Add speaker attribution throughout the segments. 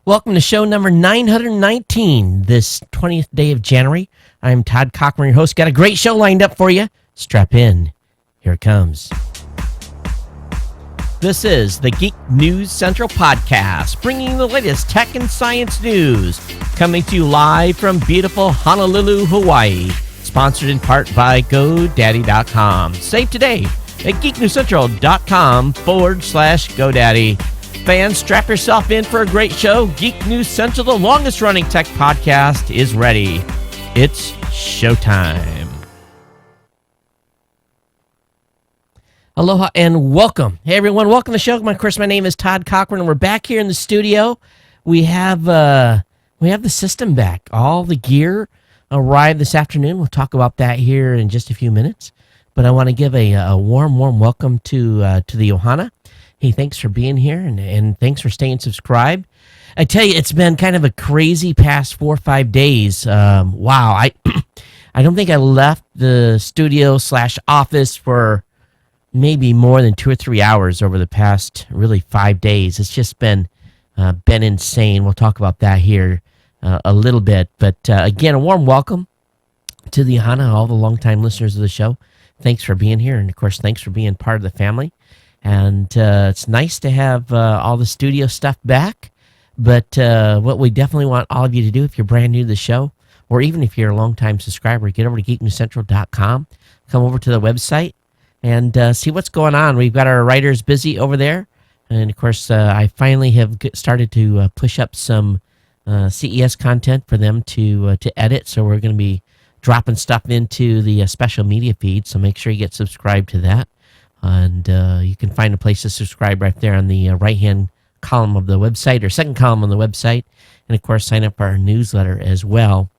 Speaker 1: Welcome to show number 919, this 20th day of January. I'm Todd Cochran, your host. Got a great show lined up for you. Strap in. Here it comes. This is the Geek News Central podcast, bringing you the latest tech and science news, coming to you live from beautiful Honolulu, Hawaii. Sponsored in part by GoDaddy.com. Save today at geeknewscentral.com/GoDaddy. Fans, strap yourself in for a great show. Geek News Central, the longest running tech podcast, is ready. It's showtime. Aloha and welcome. Hey everyone, welcome to the show. Of course, my name is Todd Cochran, and we're back here in the studio. We have the system back. All the gear arrived this afternoon. We'll talk about that here in just a few minutes. But I want to give a warm welcome to the Ohana. Hey, thanks for being here, and thanks for staying subscribed. I tell you, it's been kind of a crazy past 4 or 5 days. Wow, I don't think I left the studio/office for maybe more than 2 or 3 hours over the past really 5 days. It's just been insane. We'll talk about that here a little bit. But again, a warm welcome to the Ohana, all the longtime listeners of the show. Thanks for being here, and of course, thanks for being part of the family. And it's nice to have all the studio stuff back. But what we definitely want all of you to do, if you're brand new to the show, or even if you're a longtime subscriber, get over to geeknewscentral.com, come over to the website, and see what's going on. We've got our writers busy over there. And, of course, I finally have started to push up some CES content for them to edit. So we're going to be dropping stuff into the special media feed. So make sure you get subscribed to that. And you can find a place to subscribe right there on the right-hand column of the website, or second column on the website. And, of course, sign up for our newsletter as well.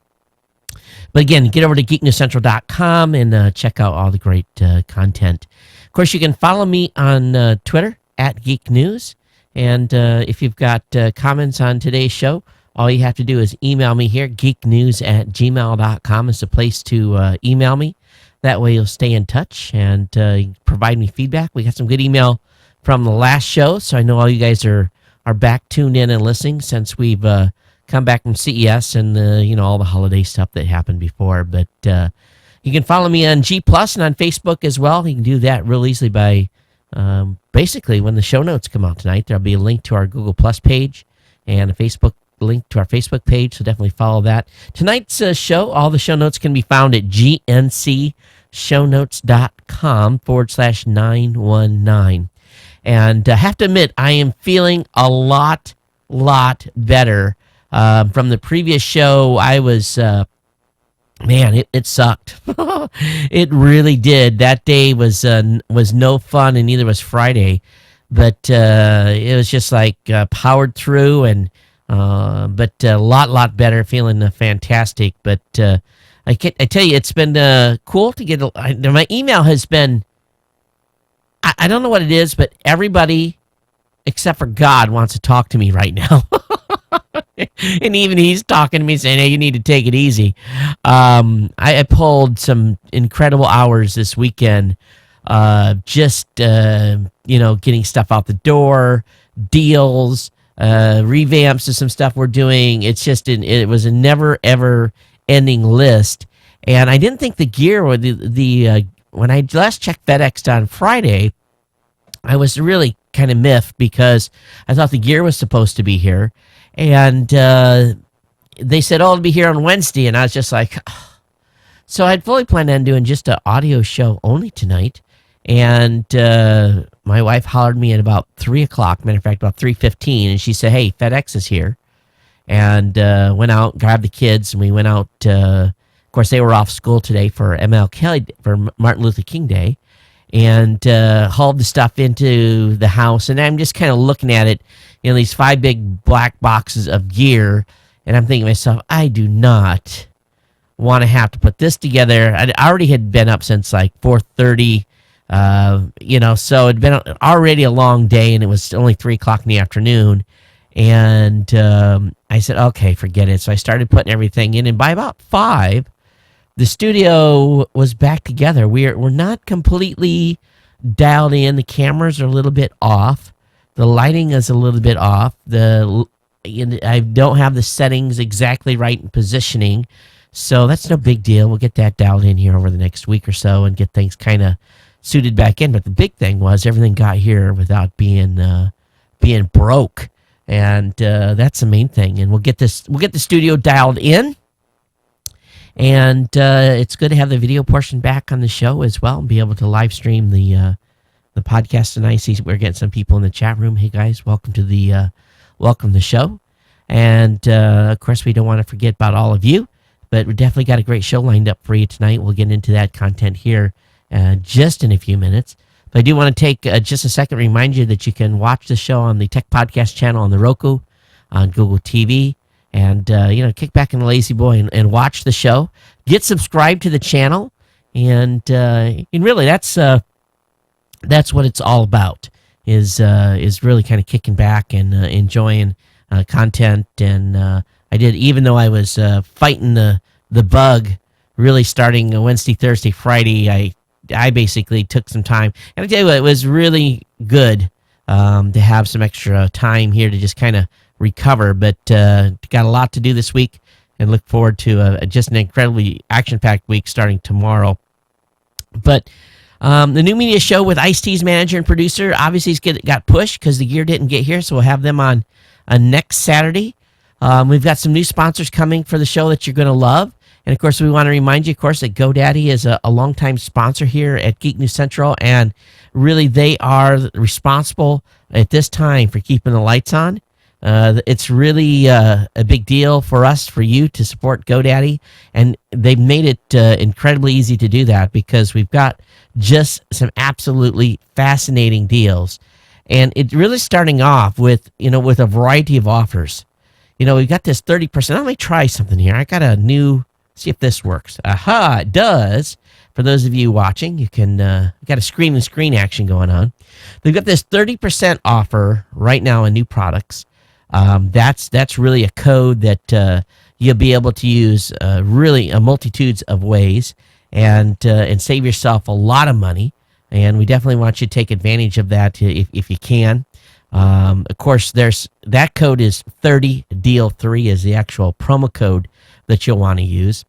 Speaker 1: But, again, get over to geeknewscentral.com and check out all the great content. Of course, you can follow me on Twitter, @GeekNews. And if you've got comments on today's show, all you have to do is email me here. geeknews@gmail.com is the place to email me. That way you'll stay in touch and provide me feedback. We got some good email from the last show, so I know all you guys are back tuned in and listening since we've come back from CES and all the holiday stuff that happened before. But you can follow me on G+ and on Facebook as well. You can do that real easily by basically when the show notes come out tonight, there'll be a link to our Google+ page and a Facebook link to our Facebook page, so definitely follow that. Tonight's show, all the show notes can be found at gncshow.com/919. And I have to admit, I am feeling a lot better. From the previous show, I was, it sucked. It really did. That day was no fun, and neither was Friday. But it was just like powered through, and but a lot better, feeling fantastic. But I tell you, it's been cool to get. My email has been. I don't know what it is, but everybody except for God wants to talk to me right now. And even he's talking to me saying, hey, you need to take it easy. I pulled some incredible hours this weekend, just getting stuff out the door, deals, revamps to some stuff we're doing. It's just it was a never ever ending list. And I didn't think the gear or the when I last checked FedEx on Friday, I was really kind of miffed because I thought the gear was supposed to be here. And they said, it'll be here on Wednesday. And I was just like, oh. So I'd fully planned on doing just an audio show only tonight. And my wife hollered me at about 3 o'clock, matter of fact, about 3:15. And she said, hey, FedEx is here. And went out, grabbed the kids, and we went out. Of course, they were off school today for MLK, for Martin Luther King Day. And hauled the stuff into the house. And I'm just kind of looking at it, these 5 big black boxes of gear. And I'm thinking to myself, I do not want to have to put this together. I already had been up since like 4:30, so it'd been already a long day, and it was only 3 o'clock in the afternoon. And I said, okay, forget it. So I started putting everything in. And by about 5, the studio was back together. We're not completely dialed in. The cameras are a little bit off. The lighting is a little bit off. I don't have the settings exactly right in positioning, so that's no big deal. We'll get that dialed in here over the next week or so and get things kind of suited back in. But the big thing was everything got here without being broke, and that's the main thing. And we'll get the studio dialed in. And it's good to have the video portion back on the show as well and be able to live stream the podcast tonight. See, we're getting some people in the chat room. Hey guys, welcome to the show. And of course, we don't want to forget about all of you, but we definitely got a great show lined up for you tonight. We'll get into that content here just in a few minutes. But I do want to take just a second to remind you that you can watch the show on the Tech Podcast channel on the Roku, on Google TV. And, kick back in the lazy boy and watch the show. Get subscribed to the channel. And really, that's what it's all about, is really kind of kicking back and enjoying content. And I did, even though I was fighting the bug, really starting Wednesday, Thursday, Friday, I basically took some time. And I tell you what, it was really good to have some extra time here to just kind of recover, but got a lot to do this week and look forward to just an incredibly action-packed week starting tomorrow. But the new media show with Ice-T's manager and producer obviously got pushed because the gear didn't get here, so we'll have them on next Saturday. We've got some new sponsors coming for the show that you're going to love. And, of course, we want to remind you, of course, that GoDaddy is a longtime sponsor here at Geek News Central, and really they are responsible at this time for keeping the lights on. It's really a big deal for us, for you to support GoDaddy, and they've made it incredibly easy to do that because we've got just some absolutely fascinating deals, and it's really starting off with a variety of offers. We've got this 30%. Let me try something here. I got a new. See if this works. Aha! It does. For those of you watching, you can got a screen and screen action going on. They've got this 30% offer right now on new products. That's really a code that you'll be able to use really a multitudes of ways and save yourself a lot of money. And we definitely want you to take advantage of that if you can. Of course, that code is 30deal3 is the actual promo code that you'll want to use.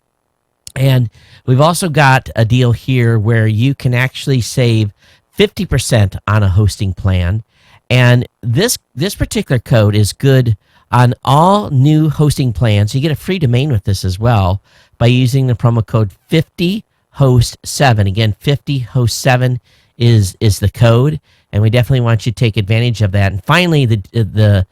Speaker 1: And we've also got a deal here where you can actually save 50% on a hosting plan. And this particular code is good on all new hosting plans. You get a free domain with this as well by using the promo code 50host7. Again, 50host7 is the code, and we definitely want you to take advantage of that. And finally, the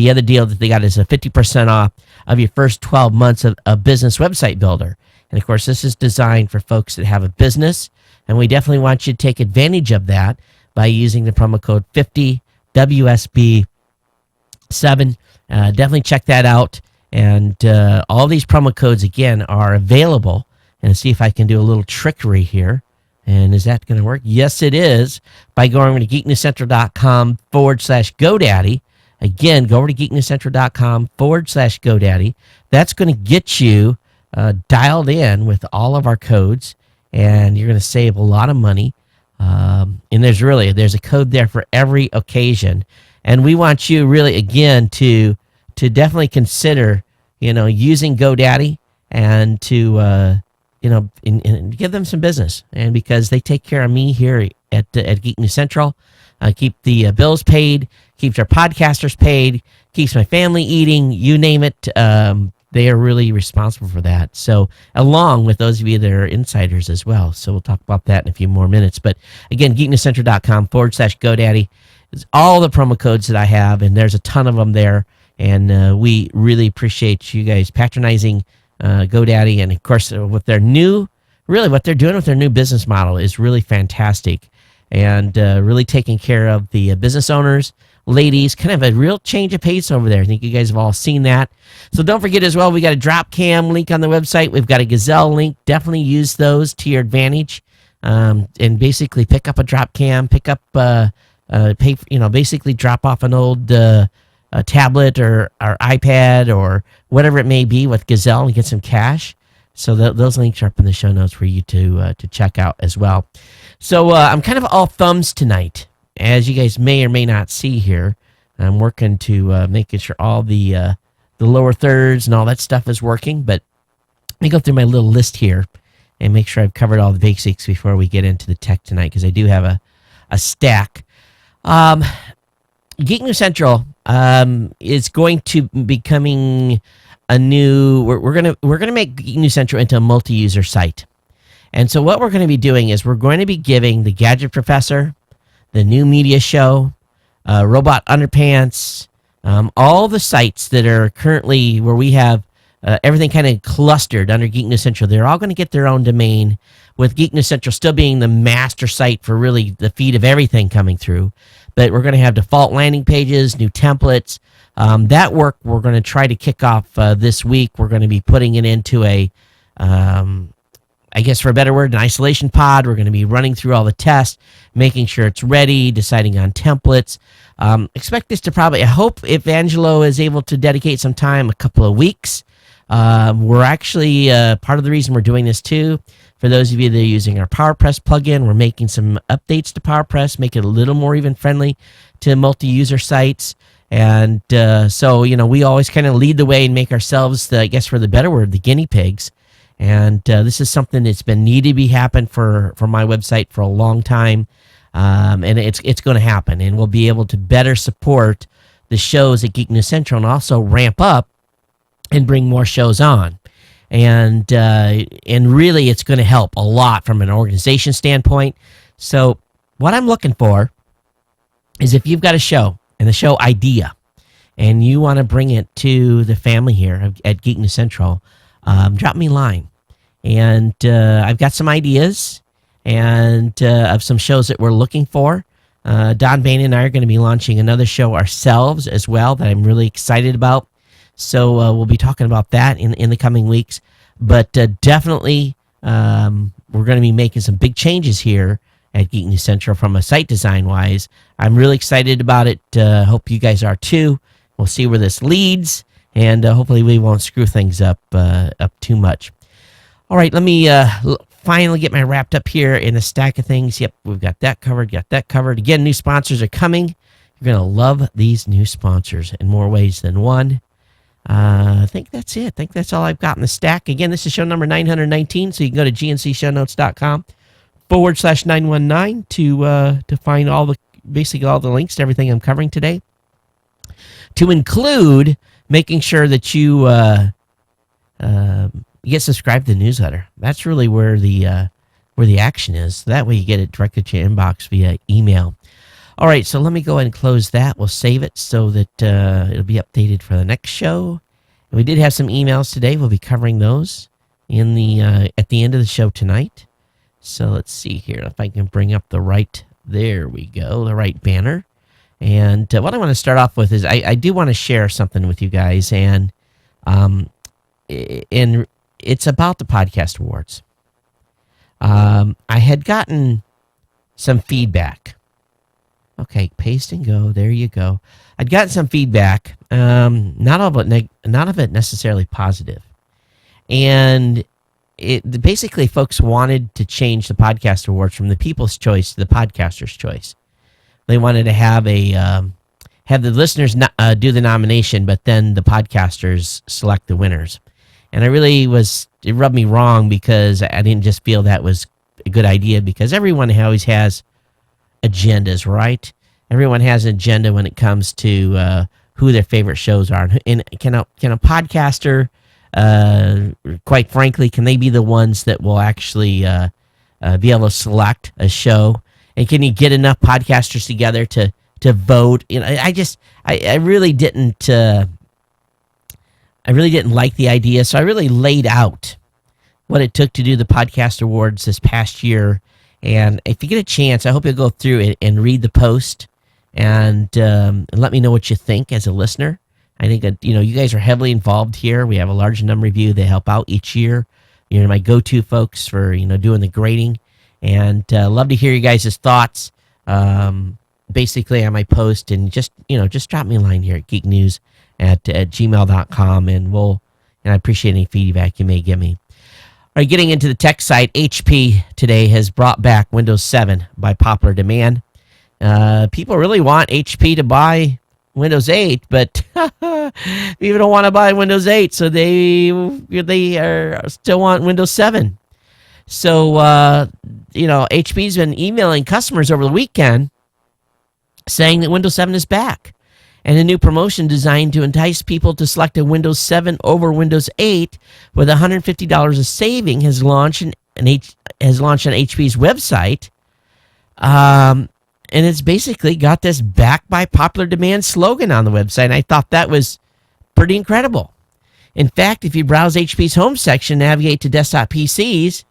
Speaker 1: other deal that they got is a 50% off of your first 12 months of a business website builder. And of course, this is designed for folks that have a business, and we definitely want you to take advantage of that by using the promo code 50WSB7. Definitely check that out. And all these promo codes, again, are available. And see if I can do a little trickery here. And is that going to work? Yes, it is. By going over to geeknewscentral.com/GoDaddy. Again, go over to geeknewscentral.com/GoDaddy. That's going to get you dialed in with all of our codes, and you're going to save a lot of money. And there's a code there for every occasion. And we want you really, again, to definitely consider, using GoDaddy and to, and give them some business. And because they take care of me here at Geek News Central, keep the bills paid, keeps our podcasters paid, keeps my family eating, you name it. They are really responsible for that. So along with those of you that are insiders as well. So we'll talk about that in a few more minutes. But again, geeknewscentral.com/GoDaddy is all the promo codes that I have, and there's a ton of them there. And we really appreciate you guys patronizing GoDaddy. And of course, with their what they're doing with their new business model is really fantastic. And really taking care of the business owners, ladies, kind of a real change of pace over there. I think you guys have all seen that. So don't forget as well, we got a drop cam link on the website. We've got a Gazelle link. Definitely use those to your advantage. And basically pick up a drop cam, basically drop off an old tablet or iPad or whatever it may be with Gazelle and get some cash. So those links are up in the show notes for you to check out as well. So I'm kind of all thumbs tonight, as you guys may or may not see here. I'm working to making sure all the lower thirds and all that stuff is working. But let me go through my little list here and make sure I've covered all the basics before we get into the tech tonight, because I do have a stack. Geek News Central is going to be becoming a new. We're gonna make Geek News Central into a multi-user site, and so what we're going to be doing is we're going to be giving the Gadget Professor, the New Media Show, Robot Underpants, all the sites that are currently where we have everything kind of clustered under Geek News Central. They're all going to get their own domain, with Geek News Central still being the master site for really the feed of everything coming through. But we're going to have default landing pages, new templates. That work we're going to try to kick off this week. We're going to be putting it into a, I guess for a better word, an isolation pod. We're going to be running through all the tests, making sure it's ready, deciding on templates. Expect this to probably, I hope if Angelo is able to dedicate some time, a couple of weeks. We're actually, part of the reason we're doing this too, for those of you that are using our PowerPress plugin, we're making some updates to PowerPress, make it a little more even friendly to multi-user sites. And so, we always kind of lead the way and make ourselves, I guess for the better word, the guinea pigs. And this is something that's been needed to be happen for my website for a long time. And it's going to happen. And we'll be able to better support the shows at Geek News Central and also ramp up and bring more shows on. And really it's going to help a lot from an organization standpoint. So what I'm looking for is, if you've got a show and the show idea and you want to bring it to the family here at Geek News Central, drop me a line. And I've got some ideas and of some shows that we're looking for. Don Bain and I are going to be launching another show ourselves as well that I'm really excited about. So we'll be talking about that in the coming weeks. But definitely we're going to be making some big changes here at Geek News Central from a site design-wise. I'm really excited about it. Hope you guys are too. We'll see where this leads, and hopefully we won't screw things up too much. All right, let me finally get my wrapped up here in a stack of things. Yep, we've got that covered, Again, new sponsors are coming. You're going to love these new sponsors in more ways than one. I think that's it. I think that's all I've got in the stack. Again, this is show number 919, so you can go to gncsshownotes.com/919 to find basically all the links to everything I'm covering today, to include making sure that you get subscribed to the newsletter. That's really where the action is. That way you get it directly to your inbox via email. All right, so let me go ahead and close that. We'll save it so that it'll be updated for the next show. And we did have some emails today. We'll be covering those in the at the end of the show tonight. So let's see here if I can bring up the right. There we go, the right banner. And what I want to start off with is I do want to share something with you guys, and it's about the Podcast Awards. I had gotten some feedback. Okay, paste and go. There you go. I'd gotten some feedback, not all of it necessarily positive, and basically folks wanted to change the Podcast Awards from the People's Choice to the Podcaster's Choice. They wanted to have the listeners do the nomination, but then the podcasters select the winners. And it rubbed me wrong, because I didn't just feel that was a good idea, because everyone always has agendas, right? Everyone has an agenda when it comes to who their favorite shows are. And can a podcaster, quite frankly, can they be the ones that will actually be able to select a show? And can you get enough podcasters together to vote? I really didn't like the idea. So I really laid out what it took to do the Podcast Awards this past year. And if you get a chance, I hope you'll go through it and read the post and let me know what you think as a listener. I think that, you guys are heavily involved here. We have a large number of you that help out each year. You're my go-to folks for, doing the grading. And love to hear you guys' thoughts basically on my post. And just drop me a line here at geeknews at gmail.com. And I appreciate any feedback you may give me. All right, getting into the tech side, HP today has brought back Windows 7 by popular demand. People really want HP to buy Windows 8, but people don't want to buy Windows 8, so they are still want Windows 7. So HP's been emailing customers over the weekend saying that Windows 7 is back. And a new promotion designed to entice people to select a Windows 7 over Windows 8 with $150 of saving has launched on HP's website. And it's basically got this back by popular demand slogan on the website. And I thought that was pretty incredible. In fact, if you browse HP's home section, navigate to desktop PCs,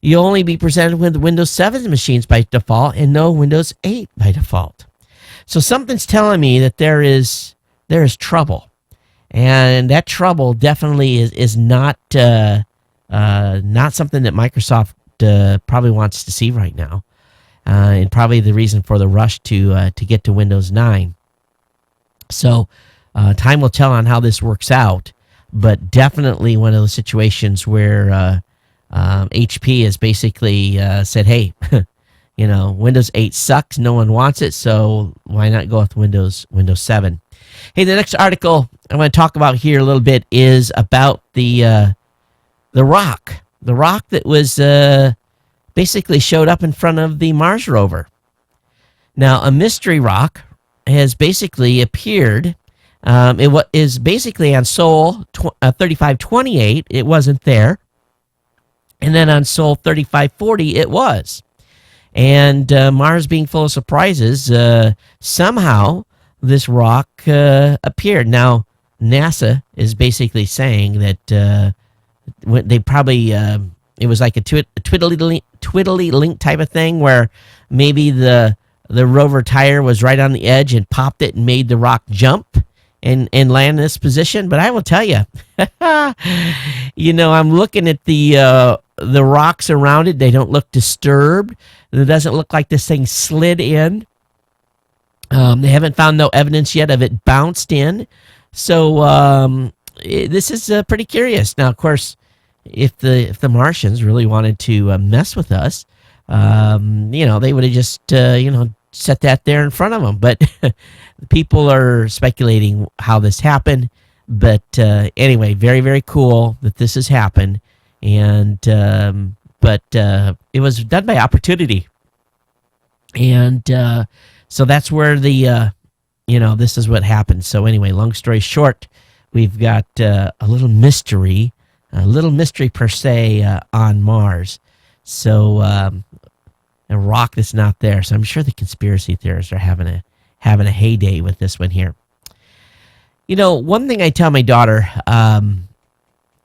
Speaker 1: you'll only be presented with Windows 7 machines by default and no Windows 8 by default. So something's telling me that there is trouble, and that trouble definitely is not something that Microsoft probably wants to see right now, and probably the reason for the rush to get to Windows 9. So time will tell on how this works out, but definitely one of those situations where HP has basically said, "Hey." Windows 8 sucks. No one wants it, so why not go with Windows 7? Hey, the next article I want to talk about here a little bit is about the rock. The rock that was basically showed up in front of the Mars rover. Now, a mystery rock has basically appeared. It is basically on Sol 3528. It wasn't there. And then on Sol 3540, it was. And Mars being full of surprises, somehow this rock appeared. Now, NASA is basically saying that they probably, it was like a twiddly link type of thing where maybe the rover tire was right on the edge and popped it and made the rock jump and land in this position. But I will tell you, I'm looking at the rocks around it. They don't look disturbed. It doesn't look like this thing slid in. They haven't found no evidence yet of it bounced in. So this is pretty curious. Now, of course, if the Martians really wanted to mess with us, they would have just set that there in front of them. But people are speculating how this happened. But anyway, very, very cool that this has happened. And but it was done by Opportunity, and so that's where the this is what happened. So anyway, long story short, we've got a little mystery per se on Mars. So a rock that's not there. So I'm sure the conspiracy theorists are having a heyday with this one here. One thing I tell my daughter. And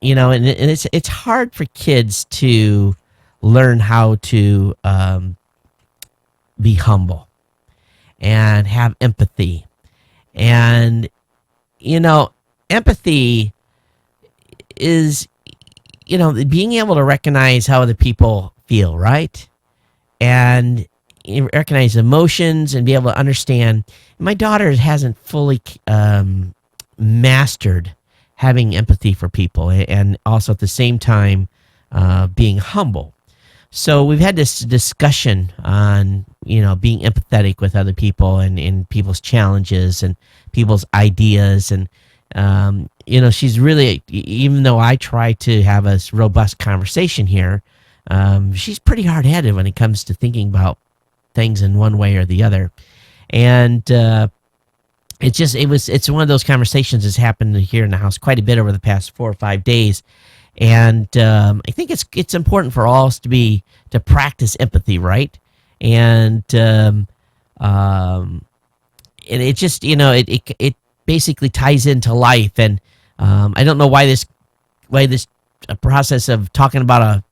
Speaker 1: it's hard for kids to learn how to be humble and have empathy. And, empathy is, being able to recognize how other people feel, right? And recognize emotions and be able to understand. My daughter hasn't fully mastered having empathy for people, and also at the same time being humble. So we've had this discussion on being empathetic with other people and people's challenges and people's ideas, and she's really, even though I try to have a robust conversation here, she's pretty hard-headed when it comes to thinking about things in one way or the other. And it's one of those conversations that's happened here in the house quite a bit over the past 4 or 5 days. And I think it's important for all us to practice empathy, right? And it just, it basically ties into life. And I don't know why this process of talking about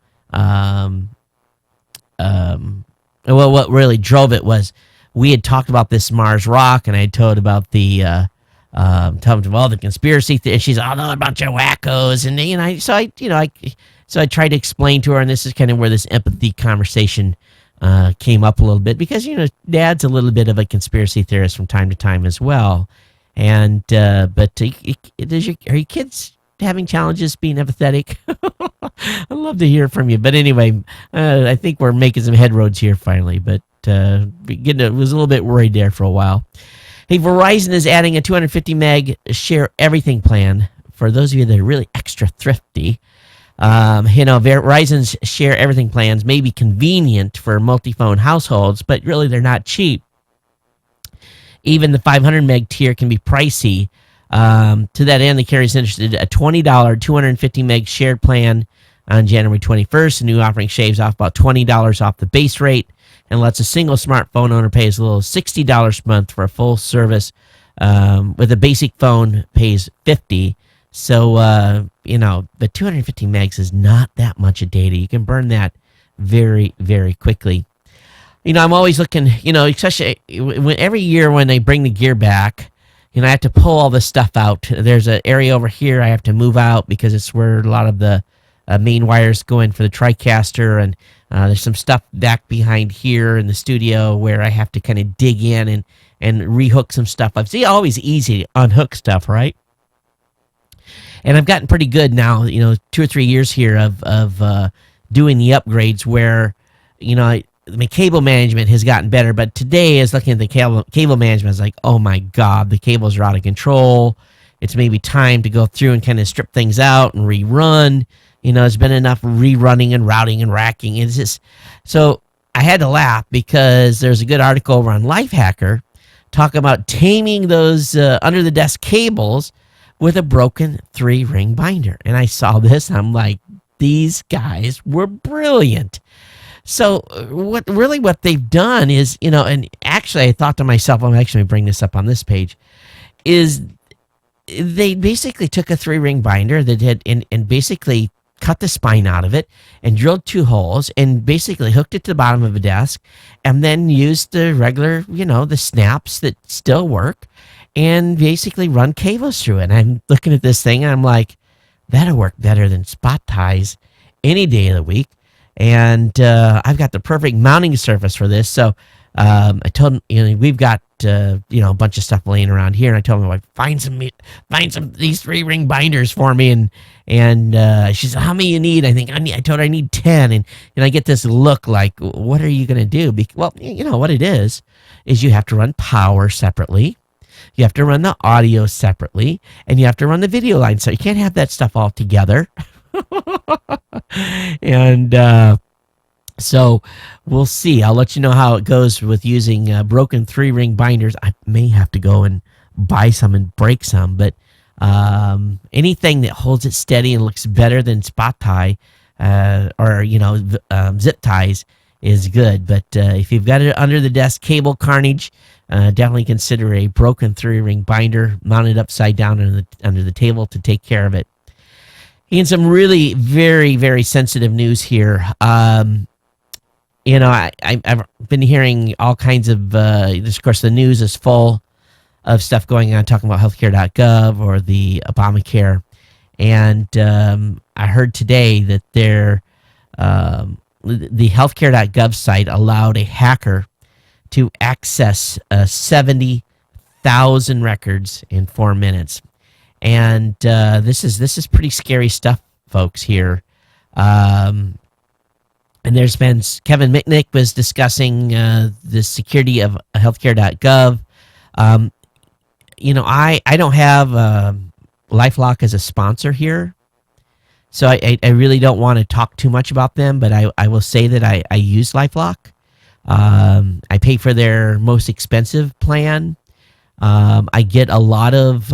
Speaker 1: what really drove it was we had talked about this Mars rock, and I had told about the telling them all the conspiracy theories. She's all a bunch of wackos, and so I tried to explain to her, and this is kind of where this empathy conversation came up a little bit, because Dad's a little bit of a conspiracy theorist from time to time as well. And but are your kids having challenges being empathetic? I'd love to hear from you. But anyway, I think we're making some headroads here finally. But was a little bit worried there for a while. Hey, Verizon is adding a 250 meg share everything plan for those of you that are really extra thrifty. Verizon's share everything plans may be convenient for multi-phone households, but really they're not cheap. Even the 500 meg tier can be pricey. To that end, the carrier is interested in a $20 250 meg shared plan on January 21st. The new offering shaves off about $20 off the base rate and lets a single smartphone owner pay as little as $60 a month for a full service. With a basic phone, pays $50. So, the 250 megs is not that much of data. You can burn that very, very quickly. I'm always looking, especially every year when they bring the Gear back, I have to pull all this stuff out. There's an area over here I have to move out because it's where a lot of the main wires go in for the TriCaster, and there's some stuff back behind here in the studio where I have to kind of dig in and rehook some stuff up. It's always easy to unhook stuff, right? And I've gotten pretty good now, 2 or 3 years here of doing the upgrades where, my cable management has gotten better. But today, as looking at the cable management, I was like, oh my God, the cables are out of control. It's maybe time to go through and kind of strip things out and rerun. It's been enough rerunning and routing and racking. It's just, so I had to laugh because there's a good article over on Lifehacker talking about taming those under the desk cables with a broken 3-ring binder. And I saw this, and I'm like, these guys were brilliant. So what they've done is, and actually I thought to myself, I'm actually going to bring this up on this page, is they basically took a 3-ring binder that had, and basically cut the spine out of it and drilled 2 holes and basically hooked it to the bottom of a desk and then used the regular, the snaps that still work and basically run cables through it. And I'm looking at this thing and I'm like, that'll work better than spot ties any day of the week. And I've got the perfect mounting surface for this. So I told him, we've got a bunch of stuff laying around here, and I told him, like, find some these 3-ring binders for me. And she said, how many you need? I told her I need 10, and I get this look like, what are you going to do? Well, what it is you have to run power separately. You have to run the audio separately, and you have to run the video line. So you can't have that stuff all together. And so we'll see. I'll let you know how it goes with using broken 3-ring binders. I may have to go and buy some and break some, but anything that holds it steady and looks better than spot tie or zip ties is good. But if you've got it under the desk cable carnage, definitely consider a broken 3-ring binder mounted upside down under the table to take care of it. And some really very, very sensitive news here. I've been hearing all kinds of, of course, the news is full of stuff going on, talking about healthcare.gov or the Obamacare. And I heard today that the healthcare.gov site allowed a hacker to access 70,000 records in 4 minutes. And this is pretty scary stuff, folks, here. And there's been, Kevin Mitnick was discussing the security of healthcare.gov. I don't have LifeLock as a sponsor here, so I really don't want to talk too much about them, but I will say that I use LifeLock. I pay for their most expensive plan. I get a lot of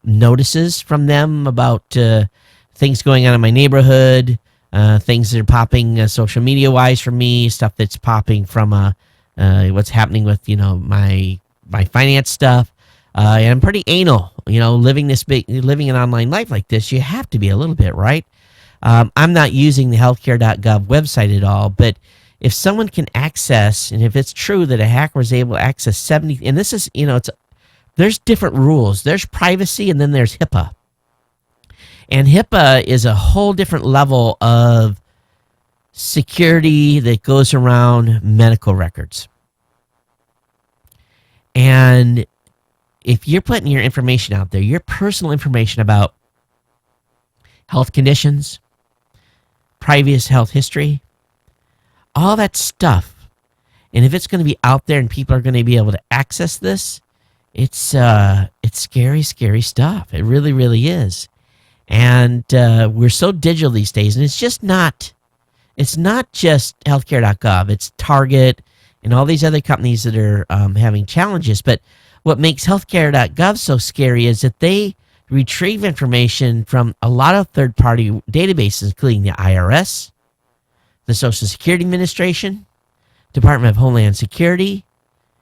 Speaker 1: notices from them about things going on in my neighborhood, things that are popping social media wise for me, stuff that's popping from what's happening with my finance stuff. And I'm pretty anal, living an online life like this. You have to be a little bit, right? I'm not using the healthcare.gov website at all, but if someone can access, and if it's true that a hacker was able to access 70, and this is, there's different rules. There's privacy, and then there's HIPAA. And HIPAA is a whole different level of security that goes around medical records. And if you're putting your information out there, your personal information about health conditions, previous health history, all that stuff, and if it's going to be out there and people are going to be able to access this, it's scary, scary stuff. It really, really is. And we're so digital these days, and it's not just healthcare.gov. It's Target and all these other companies that are having challenges. But what makes healthcare.gov so scary is that they retrieve information from a lot of third-party databases, including the IRS, the Social Security Administration, Department of Homeland Security,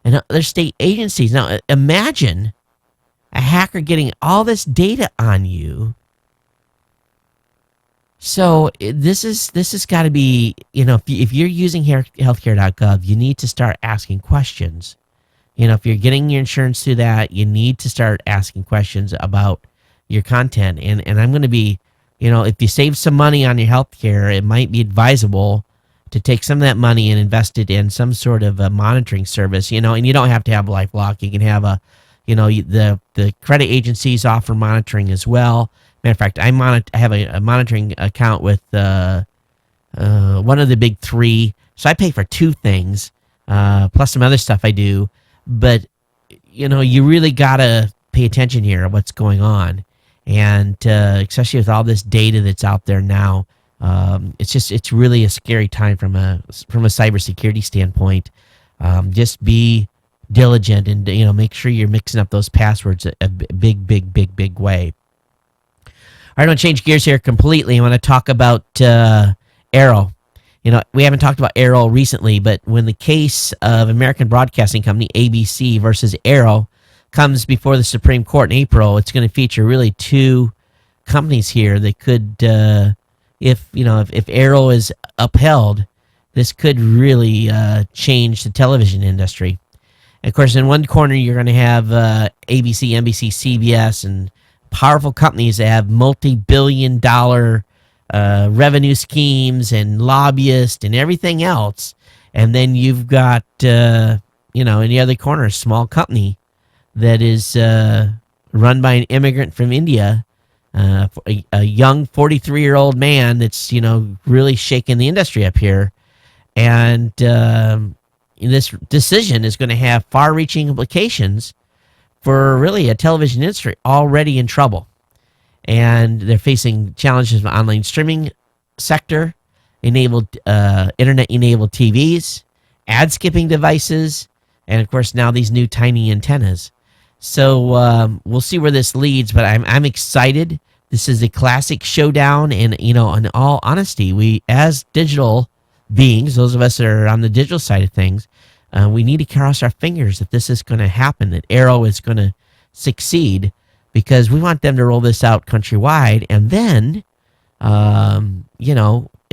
Speaker 1: and other state agencies. Now, imagine a hacker getting all this data on you. So this has got to be, if you're using healthcare.gov, you need to start asking questions. If you're getting your insurance through that, you need to start asking questions about your content. And I'm going to be, if you save some money on your healthcare, it might be advisable to take some of that money and invest it in some sort of a monitoring service, and you don't have to have LifeLock. You can have the credit agencies offer monitoring as well. Matter of fact, I have a monitoring account with one of the big three. So I pay for two things, plus some other stuff I do. But, you really got to pay attention here to what's going on. And especially with all this data that's out there now, it's really a scary time from a cybersecurity standpoint. Just be diligent and, make sure you're mixing up those passwords a big way. All right, I want to change gears here completely. I want to talk about Arrow. We haven't talked about Arrow recently, but when the case of American Broadcasting Company, ABC, versus Arrow comes before the Supreme Court in April, it's going to feature really two companies here that could, if Arrow is upheld, this could really change the television industry. And of course, in one corner, you're going to have ABC, NBC, CBS, and powerful companies that have multi-billion-dollar revenue schemes and lobbyists and everything else. And then you've got, in the other corner, a small company that is run by an immigrant from India, a young 43-year-old man that's, really shaking the industry up here. And this decision is going to have far-reaching implications for really a television industry already in trouble. And they're facing challenges in the online streaming sector, internet-enabled TVs, ad-skipping devices, and, of course, now these new tiny antennas. So we'll see where this leads, but I'm excited. This is a classic showdown, and, in all honesty, we, as digital beings, those of us that are on the digital side of things, we need to cross our fingers that this is going to happen, that Arrow is going to succeed, because we want them to roll this out countrywide. And then, at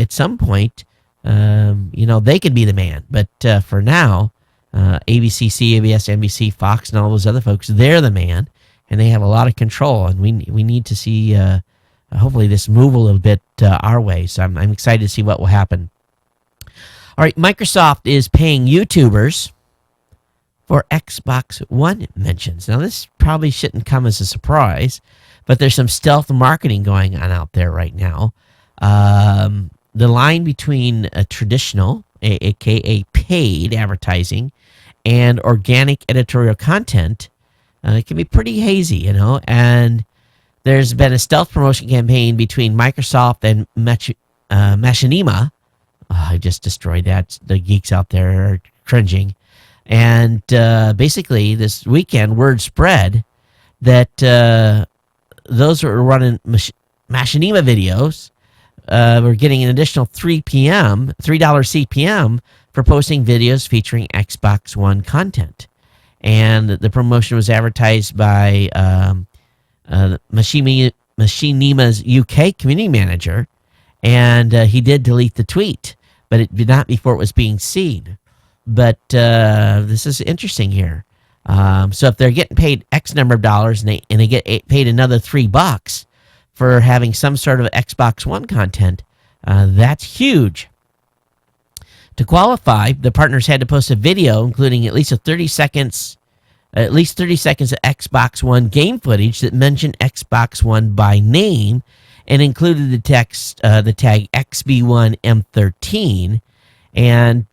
Speaker 1: some point, they could be the man. But for now, ABC, CBS, NBC, Fox, and all those other folks, they're the man, and they have a lot of control. And we need to see, hopefully, this move a little bit our way. So I'm excited to see what will happen. All right, Microsoft is paying YouTubers for Xbox One mentions. Now, this probably shouldn't come as a surprise, but there's some stealth marketing going on out there right now. The line between a traditional, aka paid advertising, and organic editorial content can be pretty hazy, and there's been a stealth promotion campaign between Microsoft and Machinima. I just destroyed that. The geeks out there are cringing. And basically, this weekend, word spread that those who are running Machinima videos were getting an additional $3 CPM for posting videos featuring Xbox One content. And the promotion was advertised by Machinima's UK community manager, and he did delete the tweet, but it did not before it was being seen. But this is interesting here. So if they're getting paid X number of dollars and they get paid another $3 for having some sort of Xbox One content, that's huge. To qualify, the partners had to post a video including at least 30 seconds of Xbox One game footage that mentioned Xbox One by name and included the tag XB1M13. And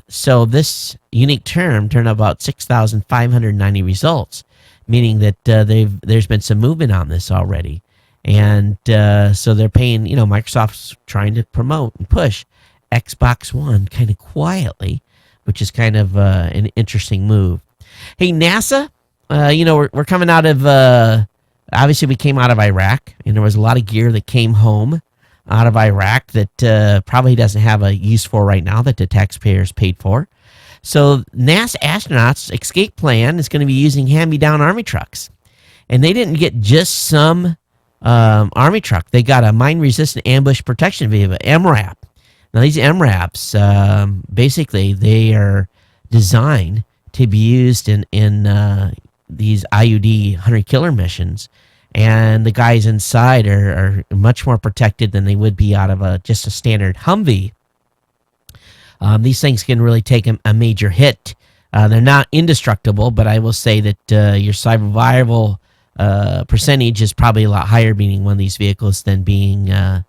Speaker 1: so this unique term turned out about 6,590 results, meaning that there's been some movement on this already. And so they're paying, Microsoft's trying to promote and push Xbox One kind of quietly, which is kind of an interesting move. Hey, NASA, we're coming out of, obviously we came out of Iraq, and there was a lot of gear that came home out of Iraq that probably doesn't have a use for right now that the taxpayers paid for. So NASA astronauts' escape plan is going to be using hand-me-down Army trucks. And they didn't get just some Army truck. They got a mine-resistant ambush protection vehicle, MRAP. Now, these MRAPs, basically, they are designed to be used in these IUD hunter-killer missions. And the guys inside are much more protected than they would be out of just a standard Humvee. These things can really take a major hit. They're not indestructible, but I will say that your survival percentage is probably a lot higher being one of these vehicles than being in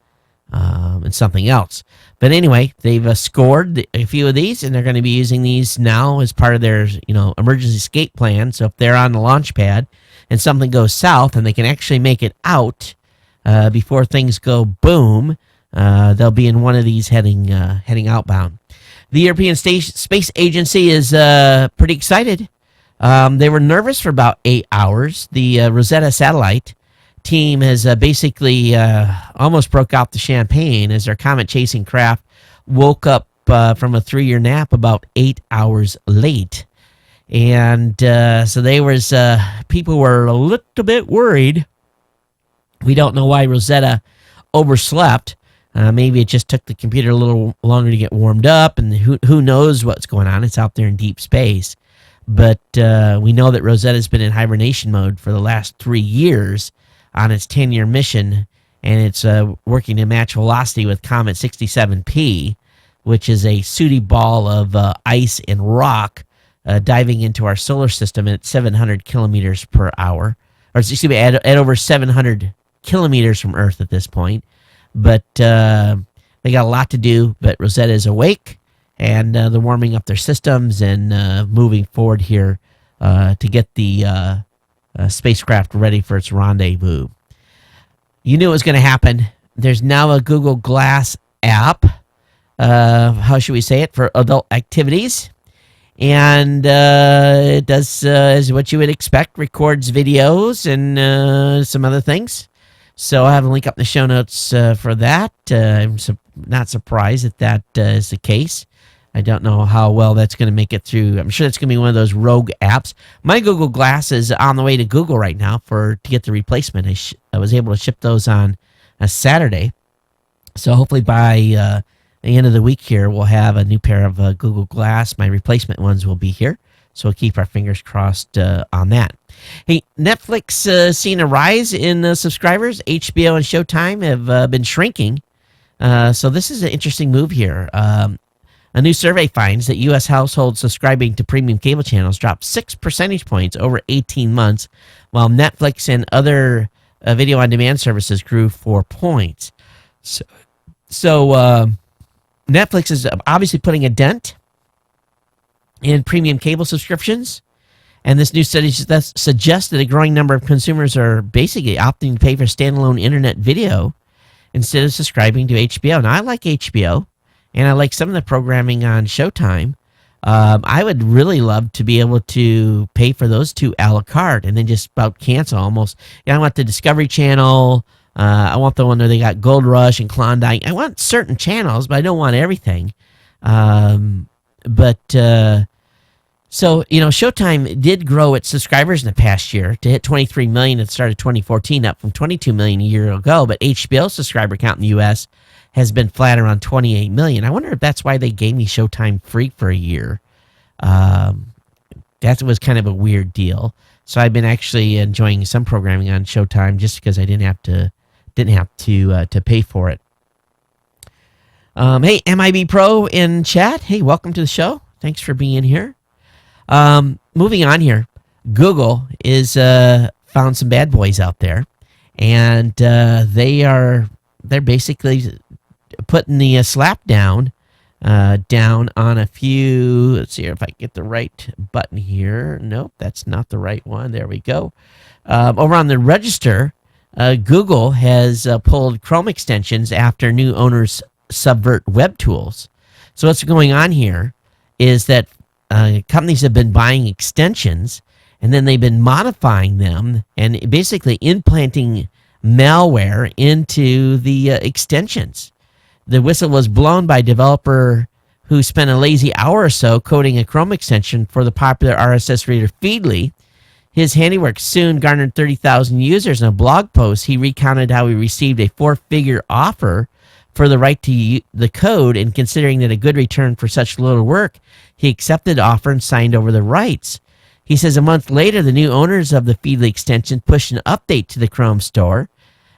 Speaker 1: something else. But anyway, they've scored a few of these, and they're going to be using these now as part of their emergency escape plan. So if they're on the launch pad and something goes south and they can actually make it out before things go boom, they'll be in one of these heading outbound. The European Space Agency is pretty excited. They were nervous for about 8 hours. The Rosetta satellite team has basically almost broke out the champagne as their comet-chasing craft woke up from a 3-year nap about 8 hours late. And so people were a little bit worried. We don't know why Rosetta overslept. Maybe it just took the computer a little longer to get warmed up, and who knows what's going on. It's out there in deep space. But we know that Rosetta's been in hibernation mode for the last 3 years on its 10-year mission, and it's working to match velocity with Comet 67P, which is a sooty ball of ice and rock diving into our solar system at 700 kilometers per hour, or excuse me, at over 700 kilometers from Earth at this point. But they got a lot to do, but Rosetta is awake, and they're warming up their systems and moving forward here to get the spacecraft ready for its rendezvous. You knew it was going to happen. There's now a Google Glass app, how should we say it, for adult activities. And it does as what you would expect, records videos and some other things. So I have a link up in the show notes for that. I'm not surprised that is the case. I don't know how well that's going to make it through. I'm sure it's going to be one of those rogue apps. My Google Glass is on the way to Google right now to get the replacement. I was able to ship those on a Saturday. So hopefully by the end of the week here, we'll have a new pair of Google Glass. My replacement ones will be here. So we'll keep our fingers crossed on that. Hey, Netflix seen a rise in subscribers. HBO and Showtime have been shrinking. So this is an interesting move here. A new survey finds that U.S. households subscribing to premium cable channels dropped 6 percentage points over 18 months, while Netflix and other video-on-demand services grew 4 points. So Netflix is obviously putting a dent in premium cable subscriptions, and this new study suggests that a growing number of consumers are basically opting to pay for standalone internet video instead of subscribing to HBO. Now, I like HBO, and I like some of the programming on Showtime. I would really love to be able to pay for those two a la carte and then just about cancel almost. I want the Discovery Channel. I want the one where they got Gold Rush and Klondike. I want certain channels, but I don't want everything. So, Showtime did grow its subscribers in the past year to hit 23 million at the start of 2014, up from 22 million a year ago. But HBO subscriber count in the U.S. has been flat around 28 million. I wonder if that's why they gave me Showtime free for a year. That was kind of a weird deal. So I've been actually enjoying some programming on Showtime just because I didn't have to pay for it. Hey, MIB Pro in chat. Hey, welcome to the show. Thanks for being here. Moving on here, Google is found some bad boys out there, and they're basically putting the slap down down on a few. Let's see if I get the right button here. Nope, that's not the right one. There we go. Over on the register, Google has pulled Chrome extensions after new owners subvert web tools. So what's going on here is that companies have been buying extensions, and then they've been modifying them and basically implanting malware into the extensions. The whistle was blown by a developer who spent a lazy hour or so coding a Chrome extension for the popular RSS reader Feedly. His handiwork soon garnered 30,000 users. In a blog post, he recounted how he received a four-figure offer for the right to the code, and considering that a good return for such little work, he accepted the offer and signed over the rights. He says a month later, the new owners of the Feedly extension pushed an update to the Chrome store.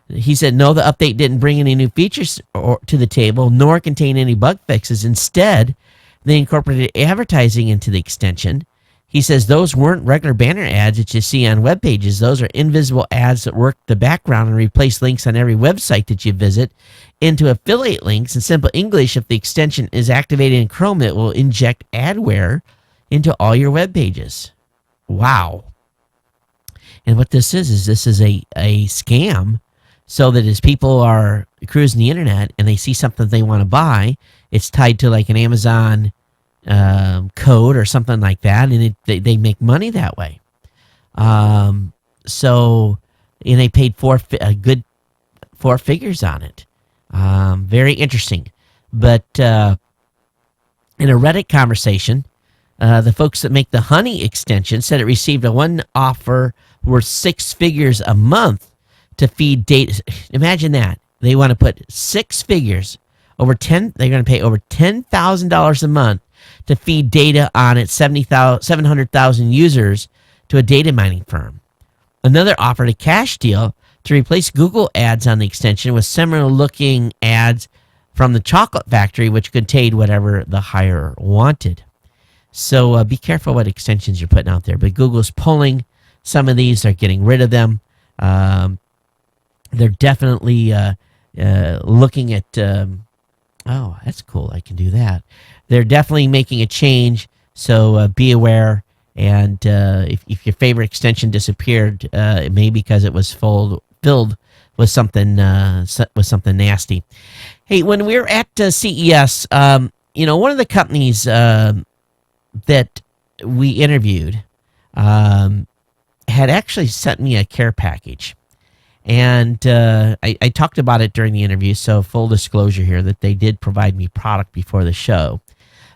Speaker 1: He said, no, the update didn't bring any new features to the table, nor contain any bug fixes. Instead, they incorporated advertising into the extension. He says those weren't regular banner ads that you see on web pages. Those are invisible ads that work the background and replace links on every website that you visit into affiliate links. In simple English, if the extension is activated in Chrome, it will inject adware into all your web pages. Wow. And what this is this is a scam, so that as people are cruising the internet and they see something they want to buy, it's tied to like an Amazon code or something like that, and they make money that way. So, and they paid a good four figures on it. Very interesting. But in a Reddit conversation, the folks that make the Honey extension said it received one offer worth 6 figures a month to feed data. Imagine that. They want to put 6 figures, they're going to pay over $10,000 a month to feed data on its 700,000 users to a data mining firm. Another offered a cash deal to replace Google ads on the extension with similar looking ads from the chocolate factory, which contained whatever the hirer wanted. So be careful what extensions you're putting out there. But Google's pulling some of these. They're getting rid of them. They're definitely looking at... oh, that's cool. I can do that. They're definitely making a change, so be aware. And if your favorite extension disappeared, it may be because it was filled with something nasty. Hey, when we were at CES, one of the companies that we interviewed had actually sent me a care package. And I talked about it during the interview, so full disclosure here that they did provide me product before the show.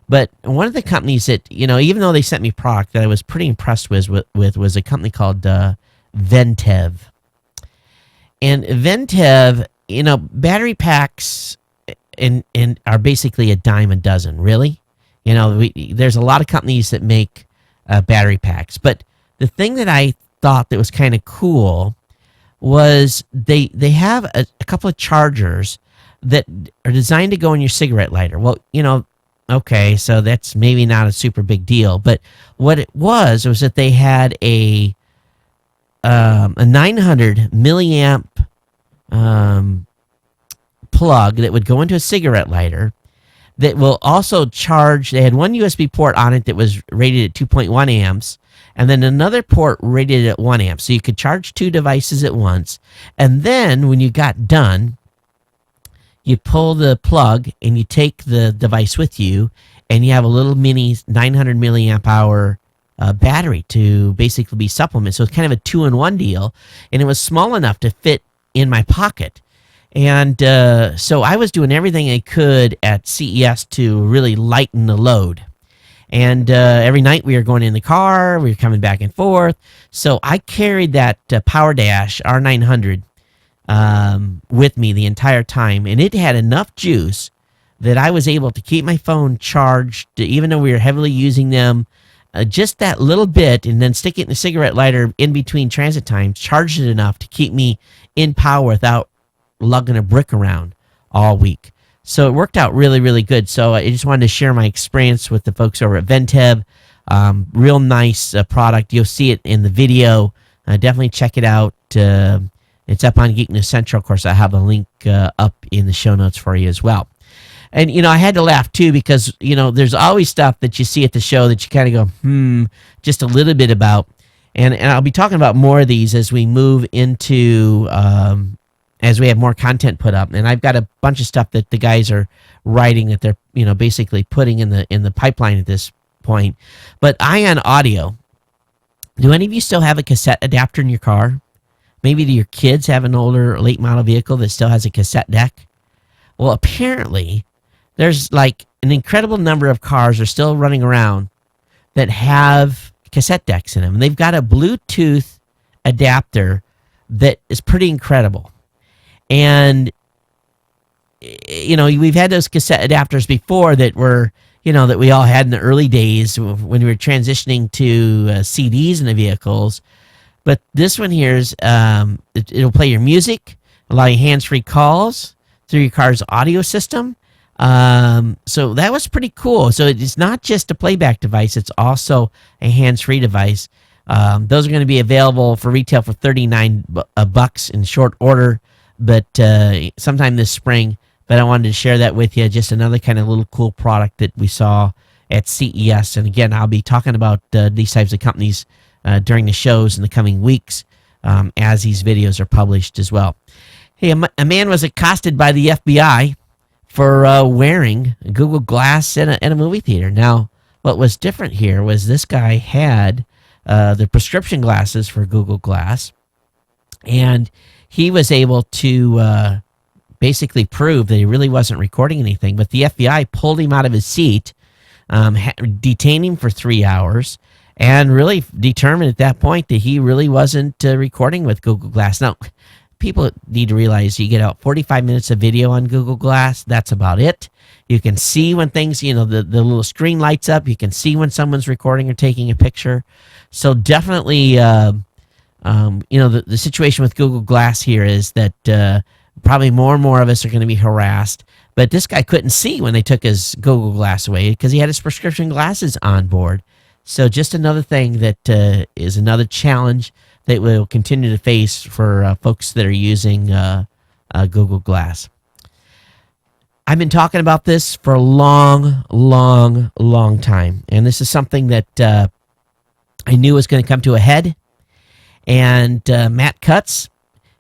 Speaker 1: But one of the companies that, even though they sent me product that I was pretty impressed with was a company called Ventev. And Ventev, battery packs and are basically a dime a dozen, really. There's a lot of companies that make battery packs. But the thing that I thought that was kind of cool was they have a couple of chargers that are designed to go in your cigarette lighter. Well, okay, so that's maybe not a super big deal, but what it was that they had a 900 milliamp plug that would go into a cigarette lighter that will also charge. They had one USB port on it that was rated at 2.1 amps, and then another port rated at 1 amp. So you could charge two devices at once. And then when you got done, you pull the plug and you take the device with you, and you have a little mini 900 milliamp hour battery to basically be supplement. So it's kind of a 2-in-1 deal, and it was small enough to fit in my pocket. And so I was doing everything I could at CES to really lighten the load. And every night we were going in the car, we were coming back and forth. So I carried that Power Dash R900 with me the entire time, and it had enough juice that I was able to keep my phone charged, even though we were heavily using them, just that little bit, and then stick it in the cigarette lighter in between transit times, charged it enough to keep me in power without lugging a brick around all week. So it worked out really, really good. So I just wanted to share my experience with the folks over at Ventev. Real nice product. You'll see it in the video. Definitely check it out. It's up on Geek News Central. Of course, I have a link up in the show notes for you as well. And, I had to laugh too because, there's always stuff that you see at the show that you kind of go, just a little bit about. And I'll be talking about more of these as we move into, as we have more content put up. And I've got a bunch of stuff that the guys are writing that they're, basically putting in the pipeline at this point. But Ion Audio, do any of you still have a cassette adapter in your car? Maybe do your kids have an older late model vehicle that still has a cassette deck? Well, apparently there's like an incredible number of cars are still running around that have cassette decks in them. And they've got a Bluetooth adapter that is pretty incredible. And, we've had those cassette adapters before that were, that we all had in the early days when we were transitioning to CDs in the vehicles. But this one here is, it'll play your music, allow you hands-free calls through your car's audio system. So that was pretty cool. So it's not just a playback device, it's also a hands-free device. Those are going to be available for retail for $39 in short order, but sometime this spring. But I wanted to share that with you, just another kind of little cool product that we saw at CES. And again, I'll be talking about these types of companies during the shows in the coming weeks as these videos are published as well. Hey, a man was accosted by the FBI for wearing Google Glass in a movie theater. Now, what was different here was this guy had the prescription glasses for Google Glass, and he was able to basically prove that he really wasn't recording anything. But the FBI pulled him out of his seat, detained him for 3 hours, and really determined at that point that he really wasn't recording with Google Glass. Now, people need to realize you get out 45 minutes of video on Google Glass. That's about it. You can see when things, the little screen lights up. You can see when someone's recording or taking a picture. So definitely, the situation with Google Glass here is that probably more and more of us are going to be harassed. But this guy couldn't see when they took his Google Glass away because he had his prescription glasses on board. So just another thing that is another challenge that we'll continue to face for folks that are using Google Glass. I've been talking about this for a long, long, long time, and this is something that I knew was going to come to a head. And Matt Cutts,